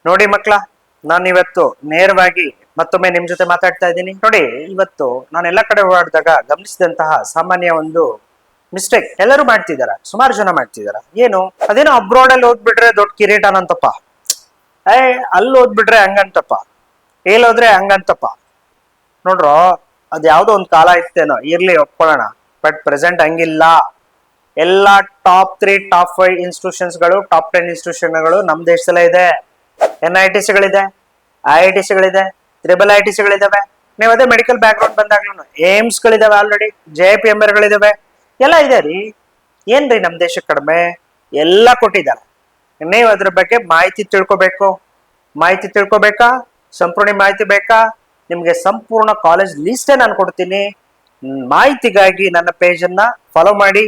ನೋಡಿ ಮಕ್ಳ, ನಾನು ಇವತ್ತು ನೇರವಾಗಿ ಮತ್ತೊಮ್ಮೆ ನಿಮ್ ಜೊತೆ ಮಾತಾಡ್ತಾ ಇದ್ದೀನಿ. ನೋಡಿ, ಇವತ್ತು ನಾನು ಎಲ್ಲ ಕಡೆ ಓಡಾಡಿದಾಗ ಗಮನಿಸಿದಂತಹ ಸಾಮಾನ್ಯ ಒಂದು ಮಿಸ್ಟೇಕ್ ಎಲ್ಲರೂ ಮಾಡ್ತಿದಾರ, ಸುಮಾರು ಜನ ಮಾಡ್ತಿದಾರ. ಏನು ಅದೇನೋ ಅಬ್ರಾಡ್ ಅಲ್ಲಿ ಓದ್ಬಿಟ್ರೆ ದೊಡ್ಡ ಕಿರೀಟನಂತಪ್ಪ, ಅಲ್ಲಿ ಓದ್ಬಿಟ್ರೆ ಹಂಗಂತಪ್ಪ, ಹೋದ್ರೆ ಹಂಗಂತಪ್ಪ. ನೋಡ್ರೋ, ಅದ್ ಯಾವ್ದೋ ಒಂದ್ ಕಾಲ ಇತ್ತೇನೋ, ಇರ್ಲಿ ಒಪ್ಕೊಳ್ಳೋಣ. ಬಟ್ ಪ್ರೆಸೆಂಟ್ ಹಂಗಿಲ್ಲ. ಎಲ್ಲಾ ಟಾಪ್ 3 ಟಾಪ್ 5 ಇನ್ಸ್ಟಿಟ್ಯೂಷನ್ಸ್ಗಳು, ಟಾಪ್ 10 ಇನ್ಸ್ಟಿಟ್ಯೂಷನ್ಗಳು ನಮ್ ದೇಶದಲ್ಲೇ ಇದೆ. NITSಗಳಿದೆ, IITSಗಳಿದೆ, IIITSಗಳಿದಾವೆ. ನೀವು ಅದೇ ಮೆಡಿಕಲ್ ಬ್ಯಾಕ್ ಗ್ರೌಂಡ್ ಬಂದಾಗ್ಲೂ ಏಮ್ಸ್ಗಳಿದಾವೆ, ಆಲ್ರೆಡಿ JPMRಗಳಿದಾವೆ, ಎಲ್ಲ ಇದೆ ರೀ. ಏನ್ರಿ ನಮ್ ದೇಶಕ್ಕೆ ಕಡಿಮೆ? ಎಲ್ಲ ಕೊಟ್ಟಿದ್ದಾರೆ. ನೀವು ಅದ್ರ ಬಗ್ಗೆ ಮಾಹಿತಿ ತಿಳ್ಕೊಬೇಕಾ? ಸಂಪೂರ್ಣ ಮಾಹಿತಿ ಬೇಕಾ? ನಿಮ್ಗೆ ಸಂಪೂರ್ಣ ಕಾಲೇಜ್ ಲಿಸ್ಟೇ ನಾನು ಕೊಡ್ತೀನಿ. ಮಾಹಿತಿಗಾಗಿ ನನ್ನ ಪೇಜ್ ಅನ್ನ ಫಾಲೋ ಮಾಡಿ.